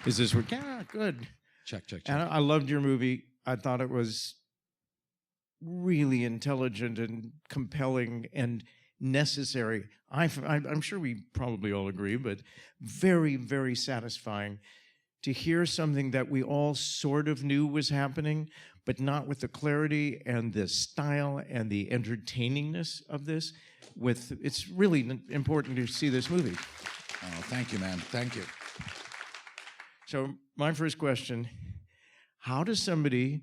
Is this work? Yeah, good. Check. And I loved your movie. I thought it was really intelligent and compelling and necessary. I'm sure we probably all agree, but very, very satisfying to hear something that we all sort of knew was happening, but not with the clarity and the style and the entertainingness of this. It's really important to see this movie. Oh, thank you, man. Thank you. So my first question, how does somebody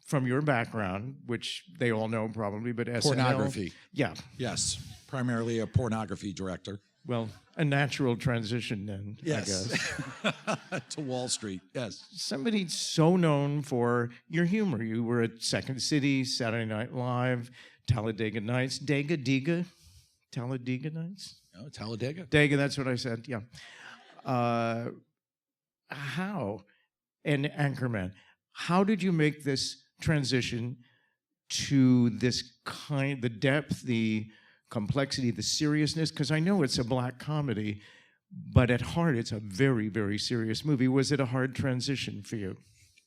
from your background, which they all know probably, but SNL... Pornography. Yeah. Yes, primarily a pornography director. Well, a natural transition then, Yes. I guess. To Wall Street, yes. Somebody so known for your humor. You were at Second City, Saturday Night Live, Talladega Nights, Talladega Nights? No, Talladega. Dega, that's what I said, yeah. How? And Anchorman. How did you make this transition to this the depth, the complexity, the seriousness? Because I know it's a black comedy, but at heart, it's a very, very serious movie. Was it a hard transition for you?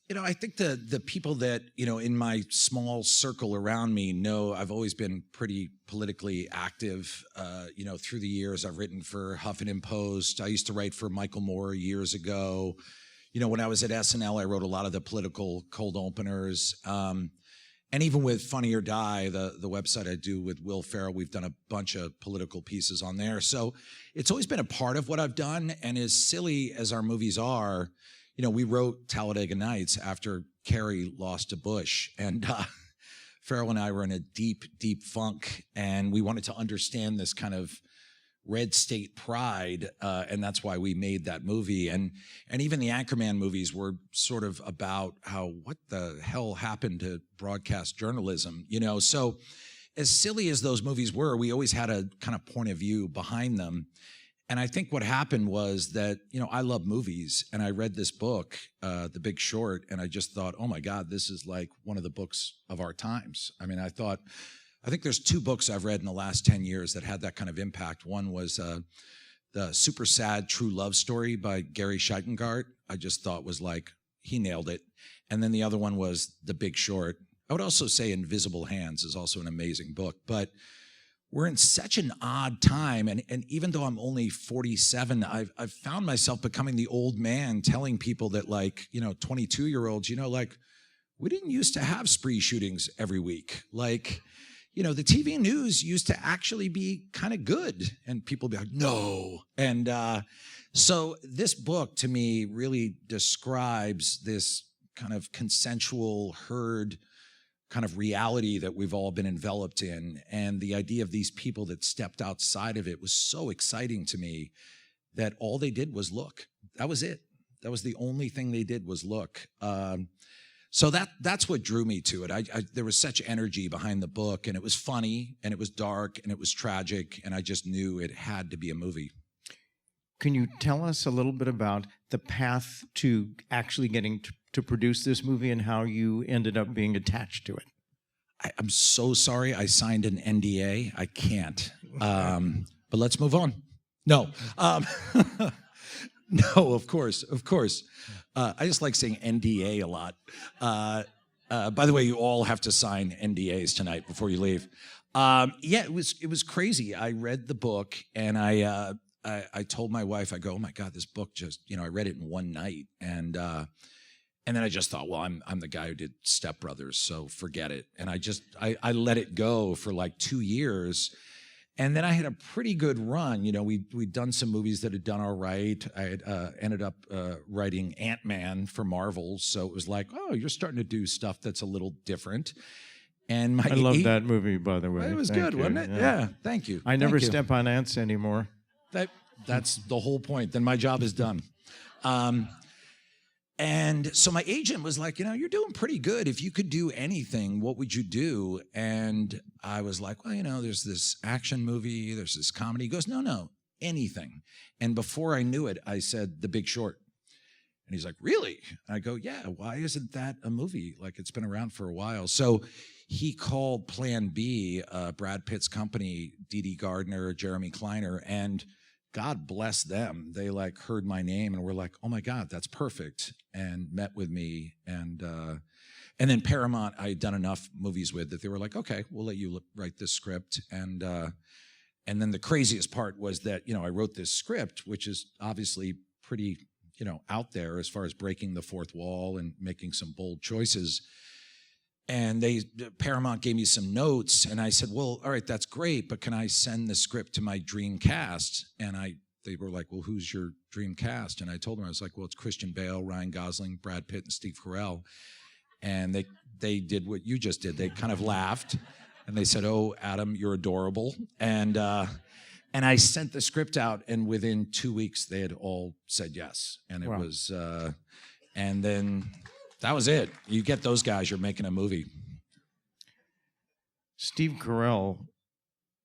You know, I think the people that, you know, in my small circle around me know I've always been pretty politically active. You know, through the years, I've written for Huffington Post. I used to write for Michael Moore years ago. You know, when I was at SNL, I wrote a lot of the political cold openers. And even with Funny or Die, the website I do with Will Ferrell, we've done a bunch of political pieces on there. So it's always been a part of what I've done. And as silly as our movies are, you know, we wrote Talladega Nights after Kerry lost to Bush. And Ferrell and I were in a deep, deep funk. And we wanted to understand this kind of red state pride, and that's why we made that movie. And even the Anchorman movies were sort of about what the hell happened to broadcast journalism, you know? So as silly as those movies were, we always had a kind of point of view behind them. And I think what happened was that, you know, I love movies, and I read this book, The Big Short, and I just thought, oh my God, this is like one of the books of our times. I mean, I think there's two books I've read in the last 10 years that had that kind of impact. One was the Super Sad True Love Story by Gary Scheitengart. I just thought was like, he nailed it. And then the other one was The Big Short. I would also say Invisible Hands is also an amazing book. But we're in such an odd time. And even though I'm only 47, I've found myself becoming the old man telling people that, like, you know, 22-year-olds, you know, like, we didn't used to have spree shootings every week. Like, you know, the TV news used to actually be kind of good, and people would be like, no. And so this book, to me, really describes this kind of consensual herd kind of reality that we've all been enveloped in. And the idea of these people that stepped outside of it was so exciting to me that all they did was look. That was it. That was the only thing they did was look. So that's what drew me to it. There was such energy behind the book, and it was funny, and it was dark, and it was tragic, and I just knew it had to be a movie. Can you tell us a little bit about the path to actually getting to produce this movie and how you ended up being attached to it? I'm so sorry I signed an NDA. I can't. But let's move on. No. No, of course. I just like saying NDA a lot. By the way, you all have to sign NDAs tonight before you leave. Yeah, it was crazy. I read the book, and I told my wife, I go, oh my God, this book just, you know, I read it in one night, and then I just thought, well, I'm the guy who did Step Brothers, so forget it. And I let it go for like 2 years. And then I had a pretty good run. You know, we'd done some movies that had done all right. I had ended up writing Ant-Man for Marvel. So it was like, oh, you're starting to do stuff that's a little different. And I love that movie, by the way. It was good, wasn't it? Yeah, thank you. I never step on ants anymore. That's the whole point. Then my job is done. And so my agent was like, you know, you're doing pretty good. If you could do anything, what would you do? And I was like, well, you know, there's this action movie, there's this comedy. He goes, no, anything. And before I knew it, I said The Big Short. And he's like, really? And I go, yeah, why isn't that a movie? Like, it's been around for a while. So he called Plan B, Brad Pitt's company, Dee Dee Gardner, Jeremy Kleiner, and God bless them. They like heard my name and were like, oh my God, that's perfect, and met with me. And then Paramount, I had done enough movies with that they were like, okay, we'll let you write this script. And then the craziest part was that, I wrote this script, which is obviously pretty, out there as far as breaking the fourth wall and making some bold choices. And Paramount gave me some notes, and I said, well, all right, that's great, but can I send the script to my dream cast? And they were like, well, who's your dream cast? And I told them, I was like, well, it's Christian Bale, Ryan Gosling, Brad Pitt, and Steve Carell. And they did what you just did. They kind of laughed, and they said, oh, Adam, you're adorable. And I sent the script out, and within 2 weeks, they had all said yes. And it Wow. was, and then that was it. You get those guys, you're making a movie. Steve Carell,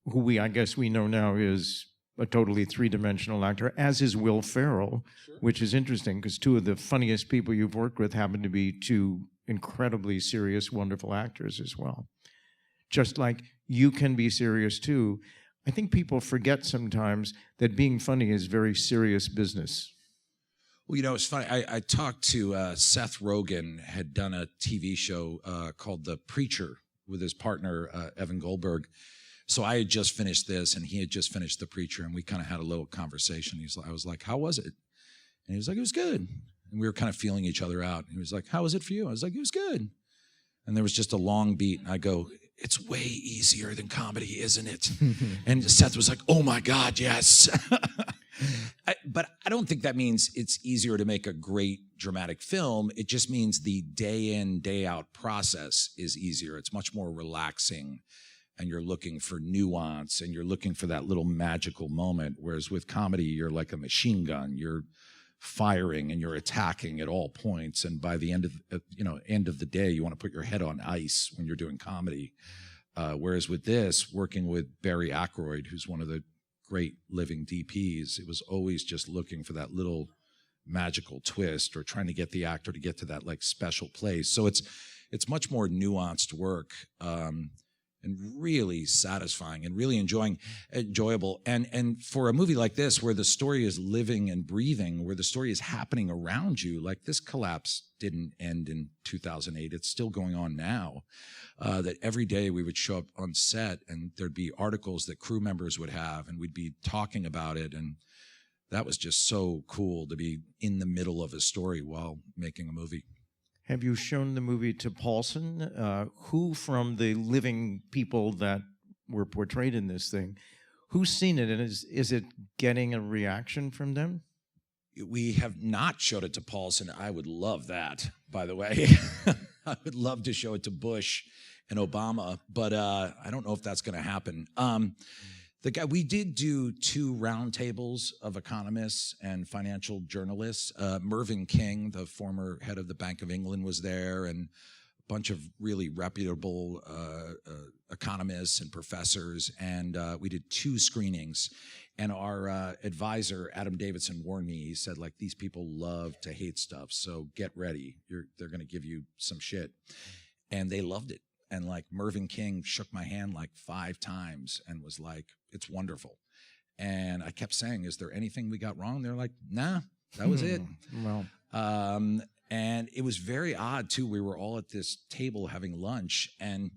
who I guess we know now is a totally three-dimensional actor, as is Will Ferrell, sure. Which is interesting because two of the funniest people you've worked with happen to be two incredibly serious, wonderful actors as well. Just like you can be serious too. I think people forget sometimes that being funny is very serious business. Well, it's funny. I talked to Seth Rogen, had done a TV show called The Preacher with his partner, Evan Goldberg. So I had just finished this, and he had just finished The Preacher, and we kind of had a little conversation. I was like, how was it? And he was like, it was good. And we were kind of feeling each other out. He was like, how was it for you? I was like, it was good. And there was just a long beat, and I go, it's way easier than comedy, isn't it? And Seth was like, oh my God, yes. But I don't think that means it's easier to make a great dramatic film. It just means the day in, day out process is easier. It's much more relaxing, and you're looking for nuance, and you're looking for that little magical moment. Whereas with comedy, you're like a machine gun. You're firing and you're attacking at all points. And by the end of the day, you want to put your head on ice when you're doing comedy. Whereas with this, working with Barry Ackroyd, who's one of the great living DPs, it was always just looking for that little magical twist or trying to get the actor to get to that like special place. So it's much more nuanced work, and really satisfying and really enjoyable. And for a movie like this, where the story is living and breathing, where the story is happening around you, like this collapse didn't end in 2008. It's still going on now. That every day we would show up on set and there'd be articles that crew members would have, and we'd be talking about it. And that was just so cool to be in the middle of a story while making a movie. Have you shown the movie to Paulson? Who from the living people that were portrayed in this thing, who's seen it, and is it getting a reaction from them? We have not showed it to Paulson. I would love that, by the way. I would love to show it to Bush and Obama, but I don't know if that's going to happen. We did do 2 roundtables of economists and financial journalists. Mervyn King, the former head of the Bank of England, was there, and a bunch of really reputable economists and professors. And we did 2 screenings. And our advisor, Adam Davidson, warned me. He said, like, these people love to hate stuff, so get ready. They're going to give you some shit. And they loved it. And like Mervyn King shook my hand like 5 times and was like, it's wonderful. And I kept saying, is there anything we got wrong? They're like, nah, that was it. Well, and it was very odd too. We were all at this table having lunch, and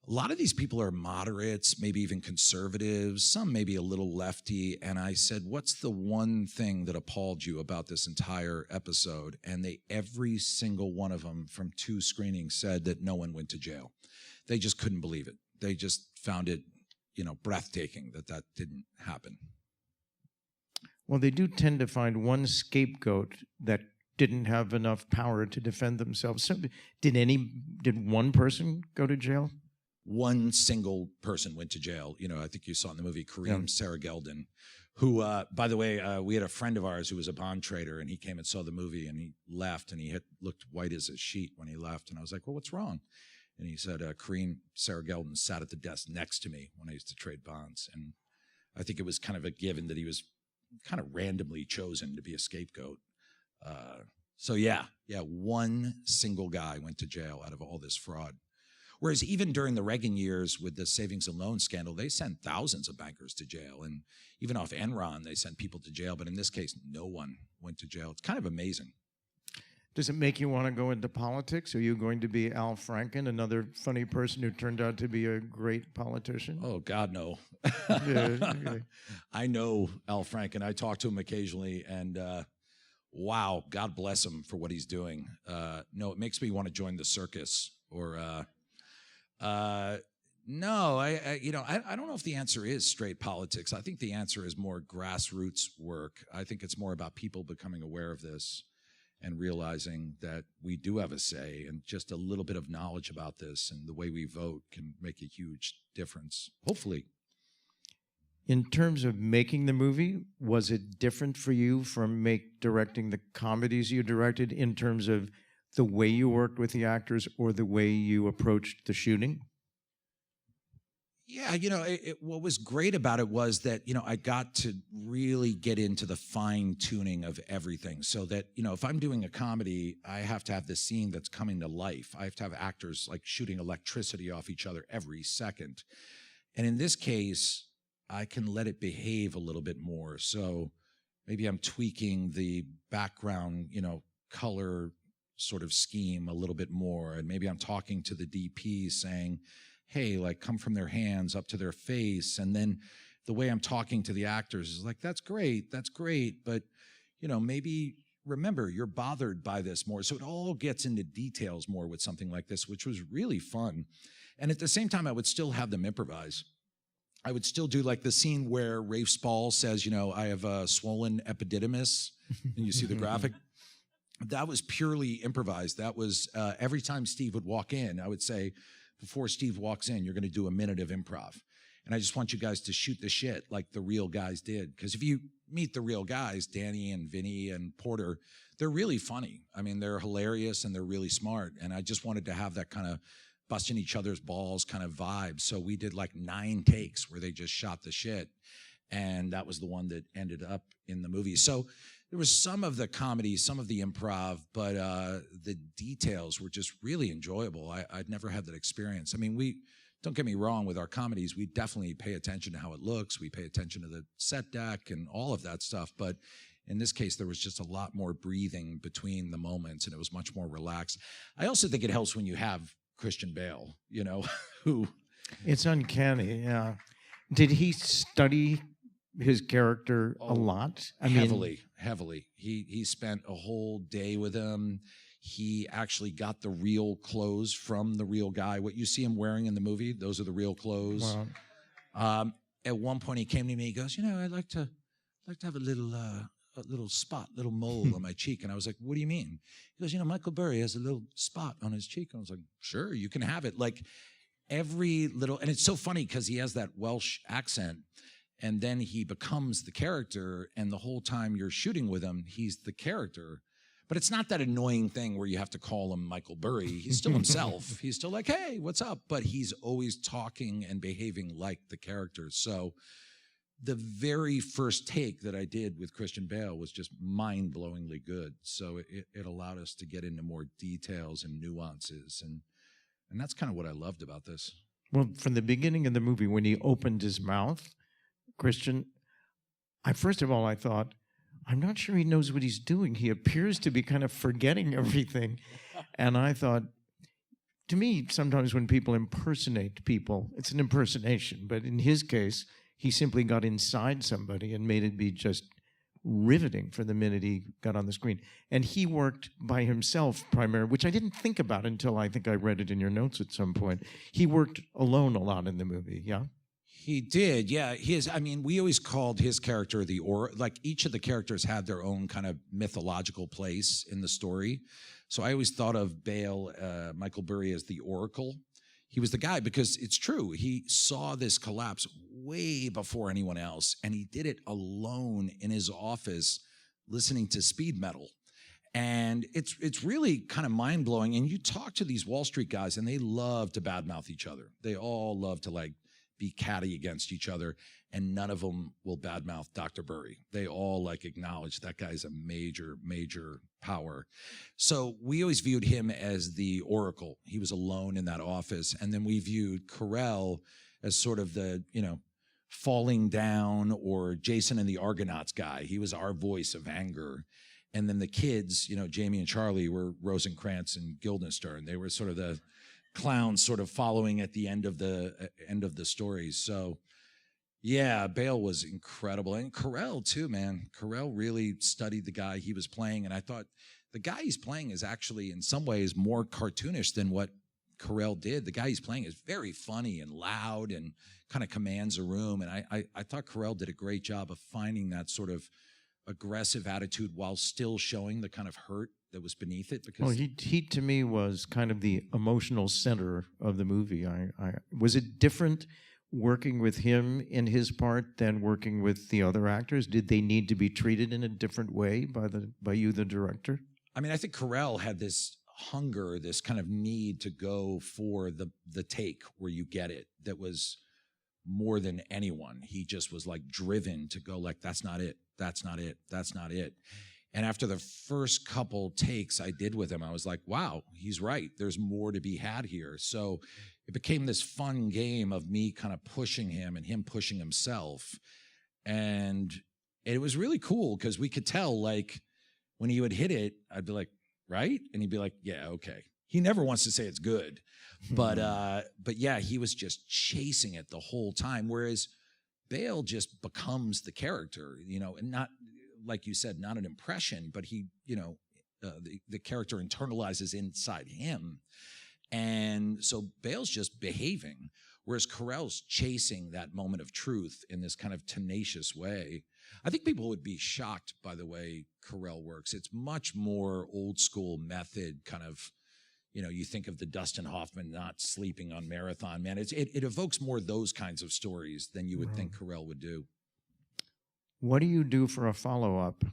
a lot of these people are moderates, maybe even conservatives, some maybe a little lefty. And I said, what's the one thing that appalled you about this entire episode? And every single one of them from 2 screenings said that no one went to jail. They just couldn't believe it. They just found it, breathtaking that didn't happen. well, they do tend to find one scapegoat that didn't have enough power to defend themselves. So did one person go to jail? One single person went to jail. I think you saw in the movie Kareem Sarah Geldon, who, by the way, we had a friend of ours who was a bond trader, and he came and saw the movie, and he left, and he looked white as a sheet when he left. And I was like, well, what's wrong? And he said, Kareem Sarah Geldon sat at the desk next to me when I used to trade bonds. And I think it was kind of a given that he was kind of randomly chosen to be a scapegoat. So yeah, one single guy went to jail out of all this fraud. Whereas even during the Reagan years with the savings and loan scandal, they sent thousands of bankers to jail. And even off Enron, they sent people to jail. But in this case, no one went to jail. It's kind of amazing. Does it make you want to go into politics? Are you going to be Al Franken, another funny person who turned out to be a great politician? Oh, God, no. Yeah, okay. I know Al Franken. I talk to him occasionally, and wow, God bless him for what he's doing. No, it makes me want to join the circus. Or no, I don't know if the answer is straight politics. I think the answer is more grassroots work. I think it's more about people becoming aware of this and realizing that we do have a say, and just a little bit of knowledge about this and the way we vote can make a huge difference, hopefully. In terms of making the movie, was it different for you from directing the comedies you directed in terms of the way you worked with the actors or the way you approached the shooting? Yeah, what was great about it was that, I got to really get into the fine tuning of everything, so that, if I'm doing a comedy, I have to have this scene that's coming to life. I have to have actors like shooting electricity off each other every second. And in this case, I can let it behave a little bit more. So maybe I'm tweaking the background, color sort of scheme a little bit more. And maybe I'm talking to the DP saying, hey, like, come from their hands up to their face. And then the way I'm talking to the actors is like, that's great, but, maybe remember, you're bothered by this more. So it all gets into details more with something like this, which was really fun. And at the same time, I would still have them improvise. I would still do like the scene where Rafe Spall says, I have a swollen epididymis, and you see the graphic. That was purely improvised. That was every time Steve would walk in, I would say, before Steve walks in, you're going to do a minute of improv. And I just want you guys to shoot the shit like the real guys did. Because if you meet the real guys, Danny and Vinny and Porter, they're really funny. I mean, they're hilarious and they're really smart. And I just wanted to have that kind of busting each other's balls kind of vibe. So we did like 9 takes where they just shot the shit. And that was the one that ended up in the movie. So there was some of the comedy, some of the improv, but the details were just really enjoyable. I'd never had that experience. I mean, don't get me wrong, with our comedies, we definitely pay attention to how it looks. We pay attention to the set deck and all of that stuff. But in this case, there was just a lot more breathing between the moments, and it was much more relaxed. I also think it helps when you have Christian Bale, who... It's uncanny, yeah. Did he study his character a lot? Heavily. He spent a whole day with him. He actually got the real clothes from the real guy. What you see him wearing in the movie, those are the real clothes. Wow. At one point, he came to me. He goes, I'd like to have a little spot, little mole on my cheek. And I was like, what do you mean? He goes, Michael Burry has a little spot on his cheek. And I was like, sure, you can have it. Like every little, and it's so funny because he has that Welsh accent. And then he becomes the character, and the whole time you're shooting with him, he's the character. But it's not that annoying thing where you have to call him Michael Burry. He's still himself. He's still like, hey, what's up? But he's always talking and behaving like the character. So the very first take that I did with Christian Bale was just mind-blowingly good. So it allowed us to get into more details and nuances. And that's kind of what I loved about this. Well, from the beginning of the movie, when he opened his mouth, Christian, first of all, I thought, I'm not sure he knows what he's doing. He appears to be kind of forgetting everything. And I thought, to me, sometimes when people impersonate people, it's an impersonation. But in his case, he simply got inside somebody and made it be just riveting for the minute he got on the screen. And he worked by himself primarily, which I didn't think about until I think I read it in your notes at some point. He worked alone a lot in the movie, yeah? He did, yeah. We always called his character like each of the characters had their own kind of mythological place in the story. So I always thought of Bale, Michael Burry, as the Oracle. He was the guy because it's true. He saw this collapse way before anyone else, and he did it alone in his office listening to speed metal. And it's really kind of mind-blowing. And you talk to these Wall Street guys, and they love to badmouth each other. They all love to, like, be catty against each other, and none of them will badmouth Dr. Burry. They all like acknowledge that guy's a major, major power. So we always viewed him as the oracle. He was alone in that office. And then we viewed Carell as sort of the, falling down, or Jason and the Argonauts guy. He was our voice of anger. And then the kids, Jamie and Charlie, were Rosencrantz and Guildenstern. They were sort of the clowns sort of following at the end of the stories. So yeah, Bale was incredible. And Carell too, man. Carell really studied the guy he was playing. And I thought the guy he's playing is actually in some ways more cartoonish than what Carell did. The guy he's playing is very funny and loud and kind of commands a room. And I thought Carell did a great job of finding that sort of aggressive attitude while still showing the kind of hurt that was beneath it. Because he to me was kind of the emotional center of the movie. Was it different working with him in his part than working with the other actors? Did they need to be treated in a different way by you, the director? I mean, I think Carell had this hunger, this kind of need to go for the take where you get it. That was more than anyone. He just was like driven to go like, that's not it. That's not it. That's not it. And after the first couple takes I did with him, I was like, wow, he's right. There's more to be had here. So it became this fun game of me kind of pushing him and him pushing himself. And it was really cool because we could tell, like, when he would hit it, I'd be like, right? And he'd be like, yeah, okay. He never wants to say it's good. But yeah, he was just chasing it the whole time. Whereas Bale just becomes the character, and not, like you said, not an impression, but he, the character internalizes inside him. And so Bale's just behaving, whereas Carell's chasing that moment of truth in this kind of tenacious way. I think people would be shocked by the way Carell works. It's much more old school method, kind of, you think of the Dustin Hoffman not sleeping on Marathon Man. It evokes more those kinds of stories than you would think Carell would do. What do you do for a follow-up?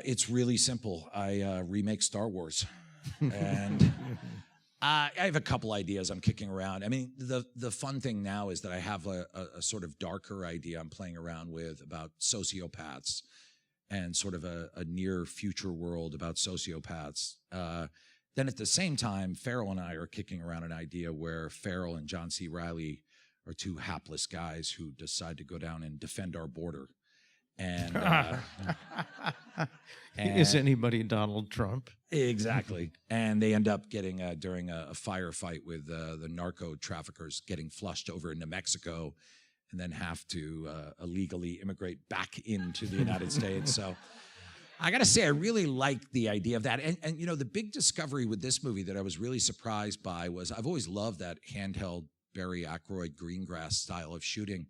It's really simple. I remake Star Wars. And I have a couple ideas I'm kicking around. I mean, the fun thing now is that I have a sort of darker idea I'm playing around with about sociopaths and sort of a near future world about sociopaths. Then at the same time, Farrell and I are kicking around an idea where Farrell and John C. Reilly are two hapless guys who decide to go down and defend our border. And, is anybody Donald Trump? Exactly. And they end up getting, during a firefight with the narco traffickers, getting flushed over into Mexico, and then have to illegally immigrate back into the United States. So I got to say, I really like the idea of that. And the big discovery with this movie that I was really surprised by was I've always loved that handheld Barry Ackroyd Greengrass style of shooting,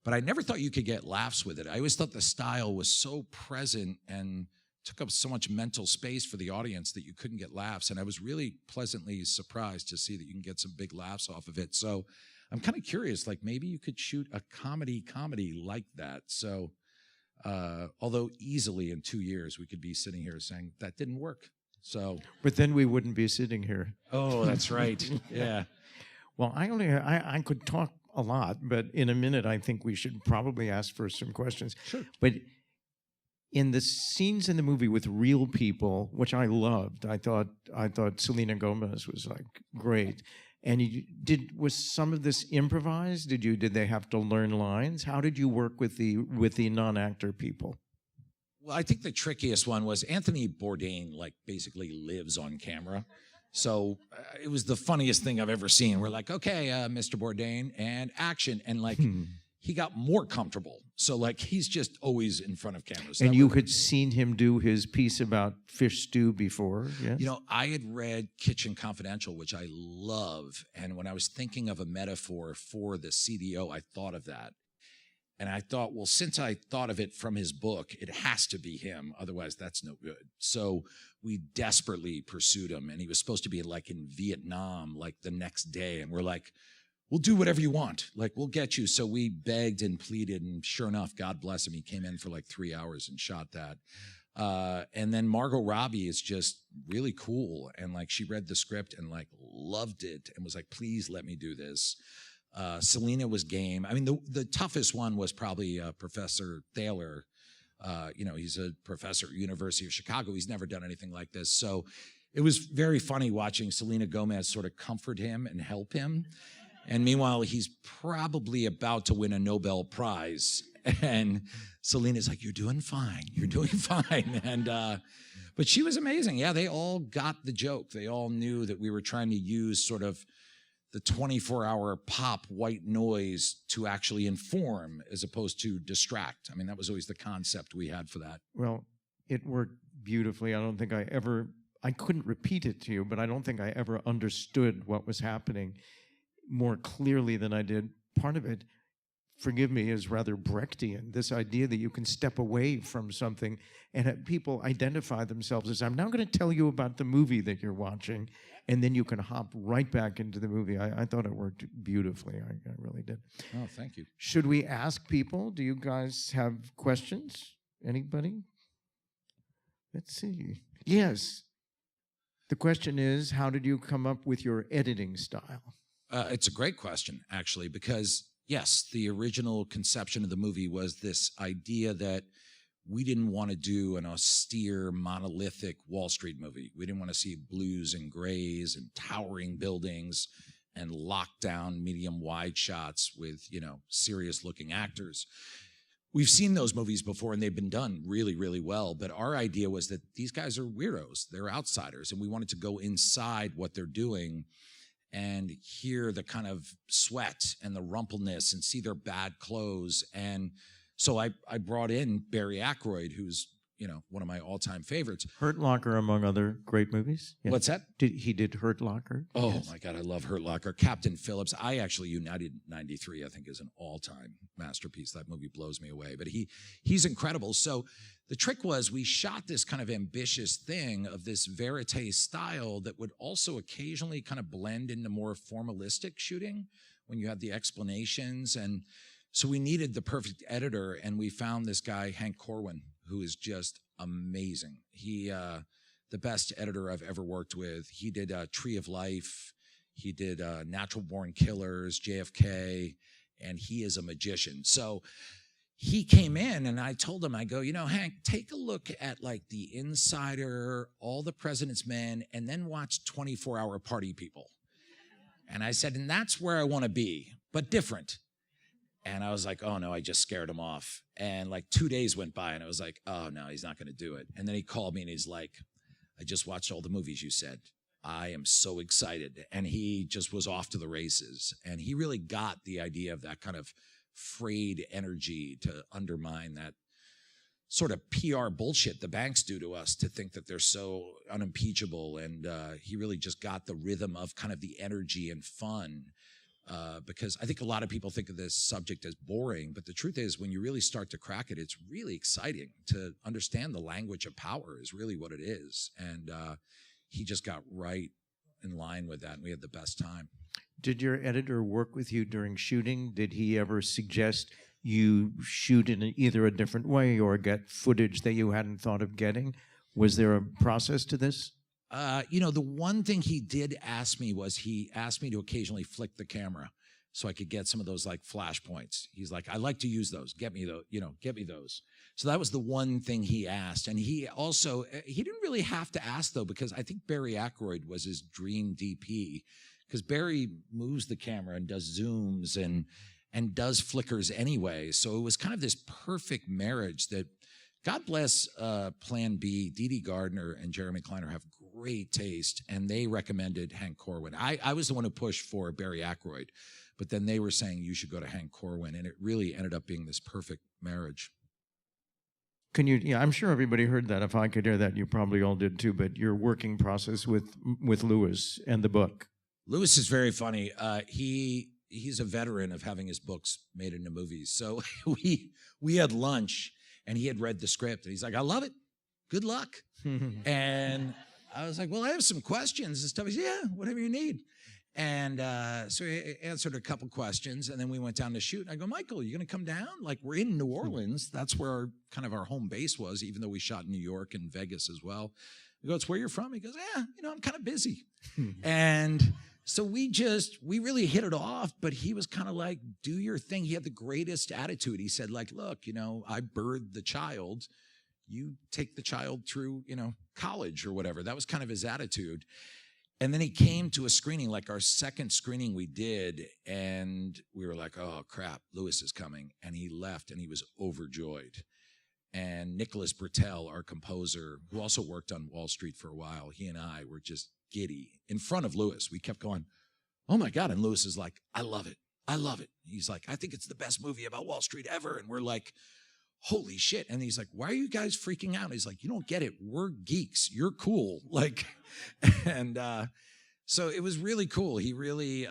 but I never thought you could get laughs with it. I always thought the style was so present and took up so much mental space for the audience that you couldn't get laughs. And I was really pleasantly surprised to see that you can get some big laughs off of it. So I'm kind of curious, like maybe you could shoot a comedy like that. So although easily in 2 years, we could be sitting here saying that didn't work. So, but then we wouldn't be sitting here. Oh, that's right. Yeah. Well, I could talk a lot, but in a minute, I think we should probably ask for some questions. Sure. But in the scenes in the movie with real people, which I loved, I thought Selena Gomez was like great. And was some of this improvised? Did they have to learn lines? How did you work with the non-actor people? Well, I think the trickiest one was Anthony Bourdain, like basically lives on camera. So it was the funniest thing I've ever seen. We're like, okay, Mr. Bourdain, and action. And like, he got more comfortable. So like, he's just always in front of cameras. And you had seen him do his piece about fish stew before, yes? I had read Kitchen Confidential, which I love. And when I was thinking of a metaphor for the CDO, I thought of that. And I thought, well, since I thought of it from his book, it has to be him. Otherwise, that's no good. So we desperately pursued him. And he was supposed to be like in Vietnam, like the next day. And we're like, we'll do whatever you want. Like, we'll get you. So we begged and pleaded. And sure enough, God bless him, he came in for like 3 hours and shot that. And then Margot Robbie is just really cool. And like, she read the script and like loved it and was like, please let me do this. Selena was game. I mean, the toughest one was probably Professor Thaler. He's a professor at University of Chicago. He's never done anything like this. So it was very funny watching Selena Gomez sort of comfort him and help him. And meanwhile, he's probably about to win a Nobel Prize. And Selena's like, you're doing fine. You're doing fine. And, but she was amazing. Yeah, they all got the joke. They all knew that we were trying to use sort of the 24-hour pop white noise to actually inform as opposed to distract. I mean, that was always the concept we had for that. Well, it worked beautifully. I don't think I couldn't repeat it to you, but I don't think I ever understood what was happening more clearly than I did. Part of it, forgive me, is rather Brechtian, this idea that you can step away from something and have people identify themselves as, I'm now going to tell you about the movie that you're watching, and then you can hop right back into the movie. I thought it worked beautifully. I really did. Oh, thank you. Should we ask people? Do you guys have questions? Anybody? Let's see. Yes. The question is, how did you come up with your editing style? It's a great question, actually, because yes, the original conception of the movie was this idea that we didn't want to do an austere, monolithic Wall Street movie. We didn't want to see blues and grays and towering buildings and lockdown medium wide shots with, serious looking actors. We've seen those movies before and they've been done really, really well. But our idea was that these guys are weirdos. They're outsiders. And we wanted to go inside what they're doing and hear the kind of sweat and the rumpleness and see their bad clothes. And so I brought in Barry Ackroyd, who's, one of my all-time favorites. Hurt Locker, among other great movies. Yeah. What's that? He did Hurt Locker. Oh, yes. My God, I love Hurt Locker. Captain Phillips. I actually, United 93, I think, is an all-time masterpiece. That movie blows me away. But he's incredible. So the trick was we shot this kind of ambitious thing of this verite style that would also occasionally kind of blend into more formalistic shooting when you have the explanations. And so we needed the perfect editor, and we found this guy, Hank Corwin, who is just amazing. He, the best editor I've ever worked with. He did Tree of Life. He did Natural Born Killers, JFK, and he is a magician. So he came in and I told him, I go, Hank, take a look at like The Insider, All the President's Men, and then watch 24-Hour Party People. And I said, and that's where I want to be, but different. And I was like, oh no, I just scared him off. And like 2 days went by and I was like, oh no, he's not going to do it. And then he called me and he's like, I just watched all the movies you said. I am so excited. And he just was off to the races. And he really got the idea of that kind of frayed energy to undermine that sort of PR bullshit the banks do to us to think that they're so unimpeachable. And he really just got the rhythm of kind of the energy and fun. Because I think a lot of people think of this subject as boring, but the truth is when you really start to crack it, it's really exciting to understand the language of power is really what it is. And he just got right in line with that, and we had the best time. Did your editor work with you during shooting? Did he ever suggest you shoot in either a different way or get footage that you hadn't thought of getting? Was there a process to this? The one thing he did ask me was he asked me to occasionally flick the camera so I could get some of those like flash points. He's like, I like to use those. Get me those, get me those. So that was the one thing he asked. And he didn't really have to ask though, because I think Barry Ackroyd was his dream DP, because Barry moves the camera and does zooms and does flickers anyway. So it was kind of this perfect marriage that, God bless Plan B. Dee Dee Gardner and Jeremy Kleiner have great taste, and they recommended Hank Corwin. I was the one who pushed for Barry Ackroyd, but then they were saying you should go to Hank Corwin, and it really ended up being this perfect marriage. Can you? Yeah, I'm sure everybody heard that. If I could hear that, you probably all did too. But your working process with Lewis and the book. Lewis is very funny. He's a veteran of having his books made into movies. So we had lunch. And he had read the script, and he's like, I love it. Good luck. And I was like, well, I have some questions and stuff. He said, yeah, whatever you need. And so he answered a couple questions, and then we went down to shoot. And I go, Michael, you going to come down? Like, we're in New Orleans. That's where our home base was, even though we shot in New York and Vegas as well. I go, it's where you're from? He goes, yeah, I'm kind of busy. And So we really hit it off, but he was kind of like, do your thing. He had the greatest attitude. He said, like, look, I birthed the child. You take the child through, college or whatever. That was kind of his attitude. And then he came to a screening, like our second screening we did, and we were like, oh, crap, Lewis is coming. And he left, and he was overjoyed. And Nicholas Bertel, our composer, who also worked on Wall Street for a while, he and I were just giddy in front of Lewis. We kept going, oh my God. And Lewis is like, I love it. I love it. He's like, I think it's the best movie about Wall Street ever. And we're like, holy shit. And he's like, why are you guys freaking out? He's like, you don't get it. We're geeks. You're cool. Like, and so it was really cool. He really,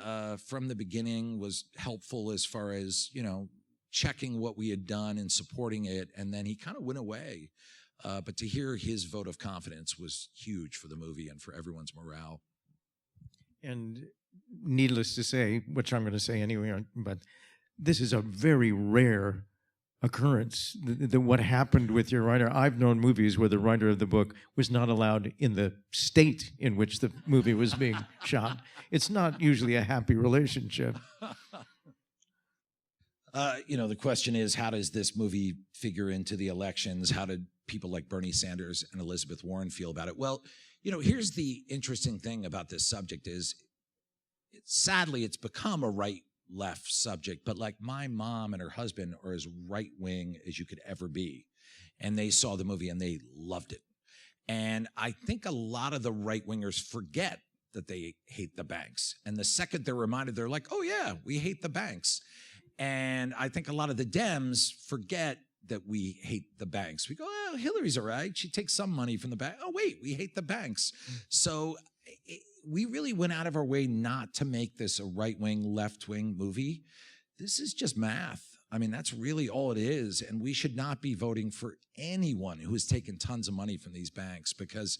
from the beginning, was helpful as far as, checking what we had done and supporting it. And then he kind of went away. But to hear his vote of confidence was huge for the movie and for everyone's morale. And needless to say, which I'm going to say anyway, but this is a very rare occurrence. What happened with your writer, I've known movies where the writer of the book was not allowed in the state in which the movie was being shot. It's not usually a happy relationship. The question is, how does this movie figure into the elections? How did people like Bernie Sanders and Elizabeth Warren feel about it? Well, here's the interesting thing about this subject is, sadly, it's become a right-left subject, but like my mom and her husband are as right-wing as you could ever be. And they saw the movie and they loved it. And I think a lot of the right-wingers forget that they hate the banks. And the second they're reminded, they're like, oh yeah, we hate the banks. And I think a lot of the Dems forget that we hate the banks. We go, oh, Hillary's all right. She takes some money from the bank. Oh, wait, we hate the banks. So we really went out of our way not to make this a right-wing, left-wing movie. This is just math. I mean, that's really all it is. And we should not be voting for anyone who has taken tons of money from these banks, because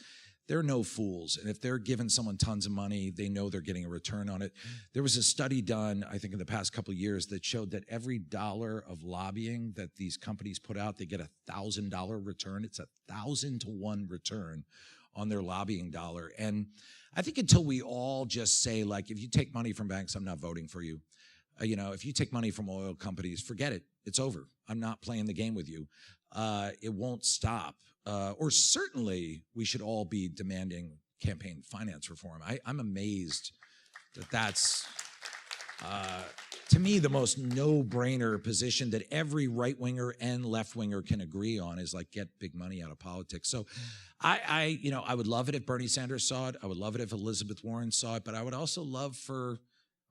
they're no fools. And if they're giving someone tons of money, they know they're getting a return on it. There was a study done, I think in the past couple of years, that showed that every dollar of lobbying that these companies put out, they get $1,000 return. It's 1,000 to 1 return on their lobbying dollar. And I think until we all just say, like, if you take money from banks, I'm not voting for you. If you take money from oil companies, forget it. It's over. I'm not playing the game with you. It won't stop. Or certainly we should all be demanding campaign finance reform. I'm amazed that that's, to me, the most no-brainer position that every right-winger and left-winger can agree on is, like, get big money out of politics. So I would love it if Bernie Sanders saw it. I would love it if Elizabeth Warren saw it. But I would also love for,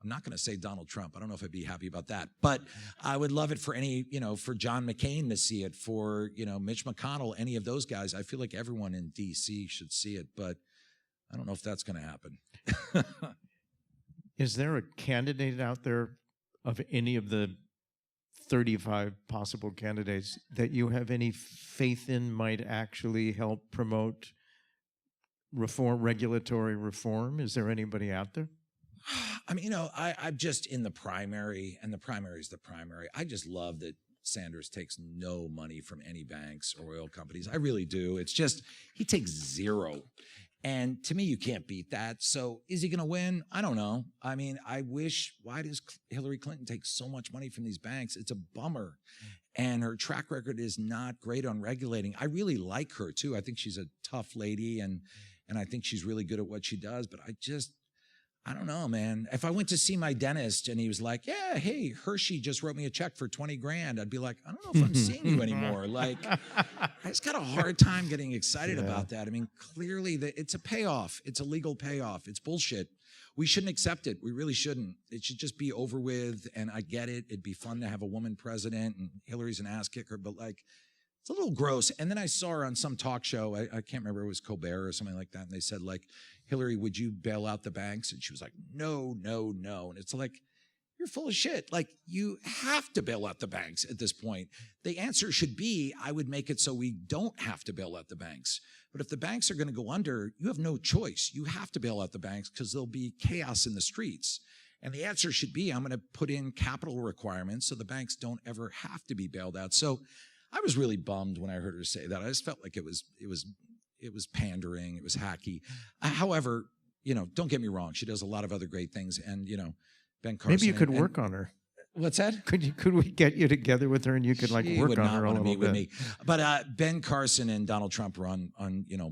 I'm not going to say Donald Trump. I don't know if I'd be happy about that. But I would love it for for John McCain to see it, for, Mitch McConnell, any of those guys. I feel like everyone in D.C. should see it, but I don't know if that's going to happen. Is there a candidate out there of any of the 35 possible candidates that you have any faith in might actually help promote reform, regulatory reform? Is there anybody out there? I mean, I'm just in the primary, and the primary is the primary. I just love that Sanders takes no money from any banks or oil companies. I really do. It's just, he takes zero. And to me, you can't beat that. So is he going to win? I don't know. I mean, why does Hillary Clinton take so much money from these banks? It's a bummer. And her track record is not great on regulating. I really like her too. I think she's a tough lady, and I think she's really good at what she does. But I don't know, man. If I went to see my dentist and he was like, yeah, hey, Hershey just wrote me a check for 20 grand, I'd be like, I don't know if I'm seeing you anymore. Like, I just got a hard time getting excited about that. I mean, clearly it's a payoff. It's a legal payoff. It's bullshit. We shouldn't accept it. We really shouldn't. It should just be over with. And I get it. It'd be fun to have a woman president, and Hillary's an ass kicker, but like, it's a little gross. And then I saw her on some talk show. I can't remember, it was Colbert or something like that. And they said, like, Hillary, would you bail out the banks? And she was like, no, no, no. And it's like, you're full of shit. Like, you have to bail out the banks at this point. The answer should be, I would make it so we don't have to bail out the banks. But if the banks are going to go under, you have no choice. You have to bail out the banks because there'll be chaos in the streets. And the answer should be, I'm going to put in capital requirements so the banks don't ever have to be bailed out. So I was really bummed when I heard her say that. I just felt like it was pandering. It was hacky. However, don't get me wrong. She does a lot of other great things. And, Ben Carson. Maybe you could work on her. What's that? Could we get you together with her and you could She work would on not her a want to little meet bit? with me. But Ben Carson and Donald Trump are on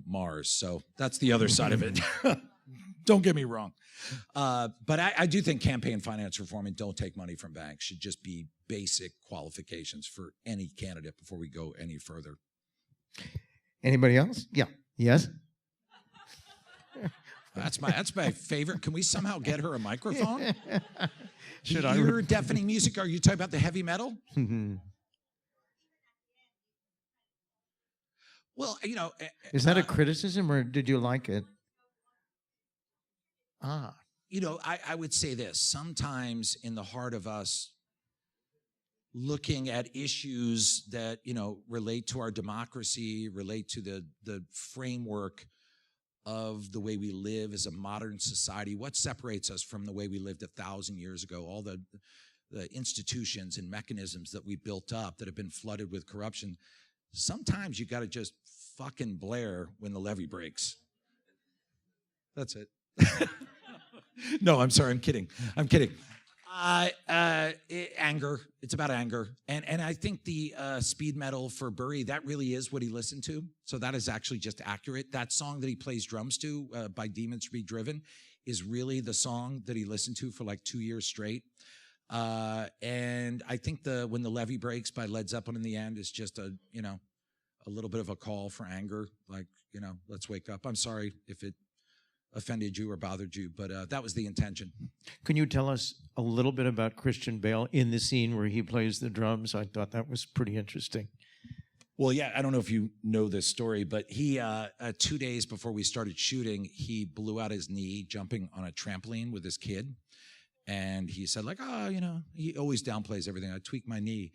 Mars. So that's the other side of it. Don't get me wrong. But I do think campaign finance reform and don't take money from banks should just be basic qualifications for any candidate before we go any further. Anybody else? Yeah. Yes? That's my favorite. Can we somehow get her a microphone? Should you I? hear deafening music? Are you talking about the heavy metal? Well, Is that a criticism or did you like it? Ah. I would say this. Sometimes in the heart of us, looking at issues that, relate to our democracy, relate to the framework of the way we live as a modern society, what separates us from the way we lived 1,000 years ago, all the institutions and mechanisms that we built up that have been flooded with corruption. Sometimes you got to just fucking blare when the levee breaks. That's it. No, I'm sorry. I'm kidding. Anger. It's about anger. And I think the speed metal for Burry, that really is what he listened to. So that is actually just accurate. That song that he plays drums to by Demons Be Driven is really the song that he listened to for like 2 years straight. And I think When the Levee Breaks by Led Zeppelin in the end is just a little bit of a call for anger. Like, let's wake up. I'm sorry if it offended you or bothered you, but that was the intention. Can you tell us a little bit about Christian Bale in the scene where he plays the drums? I thought that was pretty interesting. Well, yeah, I don't know if you know this story, but he, 2 days before we started shooting, he blew out his knee jumping on a trampoline with his kid. And he said he always downplays everything. I tweaked my knee.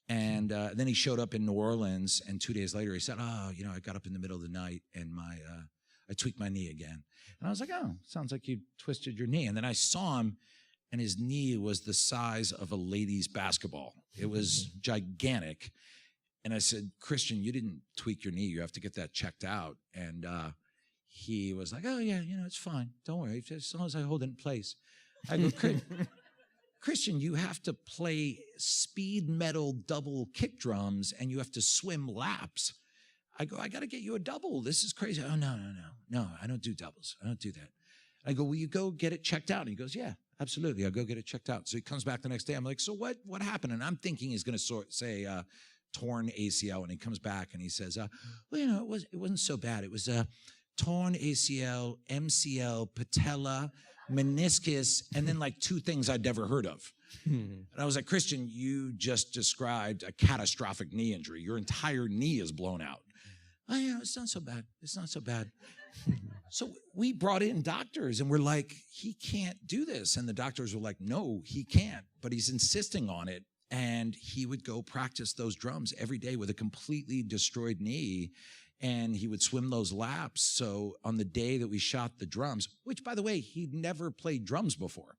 And then he showed up in New Orleans, and 2 days later he said, I got up in the middle of the night and I tweaked my knee again. And I was like, sounds like you twisted your knee. And then I saw him, and his knee was the size of a ladies' basketball. It was gigantic. And I said, Christian, you didn't tweak your knee. You have to get that checked out. And he was like, oh, yeah, it's fine. Don't worry. As long as I hold it in place. I go, Christian, you have to play speed metal double kick drums, and you have to swim laps. I go, I got to get you a double. This is crazy. Oh, no, I don't do doubles. I don't do that. I go, will you go get it checked out? And he goes, yeah, absolutely. I'll go get it checked out. So he comes back the next day. I'm like, so what happened? And I'm thinking he's going to say torn ACL. And he comes back and he says, well, it wasn't so bad. It was torn ACL, MCL, patella, meniscus, and then like 2 things I'd never heard of. And I was like, Christian, you just described a catastrophic knee injury. Your entire knee is blown out. Oh, yeah, it's not so bad. It's not so bad. So we brought in doctors and we're like, he can't do this. And the doctors were like, no, he can't, but he's insisting on it. And he would go practice those drums every day with a completely destroyed knee. And he would swim those laps. So on the day that we shot the drums, which by the way, he'd never played drums before.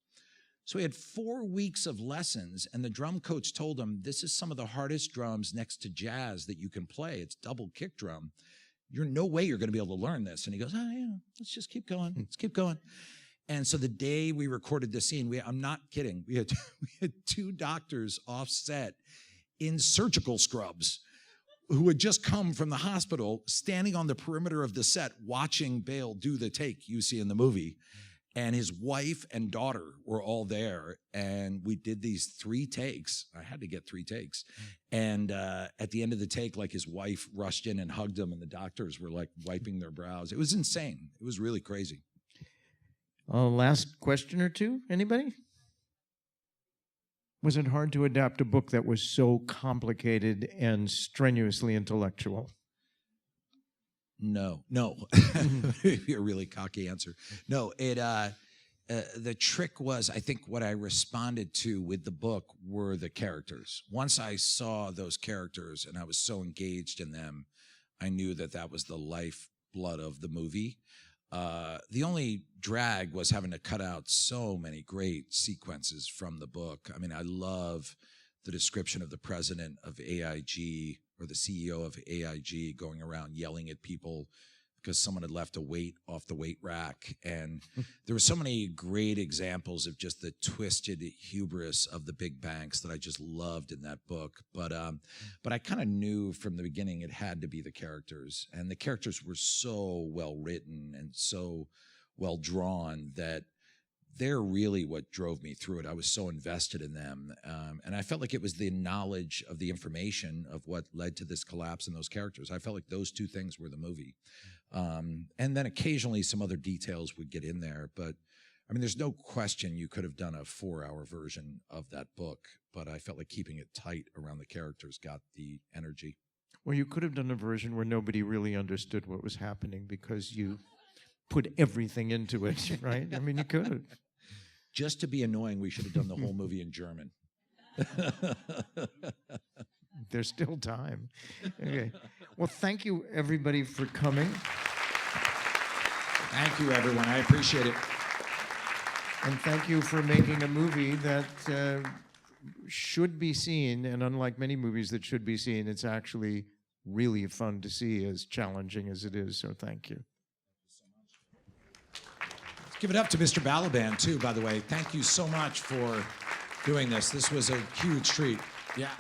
So he had 4 weeks of lessons, and the drum coach told him, this is some of the hardest drums next to jazz that you can play. It's double kick drum. No way you're going to be able to learn this. And he goes, oh, yeah, let's just keep going. Let's keep going. And so the day we recorded the scene, I'm not kidding, we had 2 doctors off set in surgical scrubs who had just come from the hospital, standing on the perimeter of the set, watching Bale do the take you see in the movie. And his wife and daughter were all there, and we did these 3 takes. I had to get 3 takes. And at the end of the take, like his wife rushed in and hugged him, and the doctors were like wiping their brows. It was insane. It was really crazy. Last question or two, anybody? Was it hard to adapt a book that was so complicated and strenuously intellectual? No. A really cocky answer. No, the trick was, I think what I responded to with the book were the characters. Once I saw those characters and I was so engaged in them, I knew that was the lifeblood of the movie. The only drag was having to cut out so many great sequences from the book. I mean, I love the description of the president of AIG or the CEO of AIG going around yelling at people because someone had left a weight off the weight rack. And there were so many great examples of just the twisted hubris of the big banks that I just loved in that book. But I kind of knew from the beginning it had to be the characters. And the characters were so well written and so well drawn that they're really what drove me through it. I was so invested in them. And I felt like it was the knowledge of the information of what led to this collapse in those characters. I felt like those two things were the movie. And then occasionally some other details would get in there. But I mean, there's no question you could have done a 4-hour version of that book, but I felt like keeping it tight around the characters got the energy. Well, you could have done a version where nobody really understood what was happening because you put everything into it, right? I mean, you could have. Just to be annoying, we should have done the whole movie in German. There's still time. Okay. Well, thank you, everybody, for coming. Thank you, everyone. I appreciate it. And thank you for making a movie that should be seen. And unlike many movies that should be seen, it's actually really fun to see, as challenging as it is. So thank you. Give it up to Mr. Balaban, too, by the way. Thank you so much for doing this. This was a huge treat. Yeah.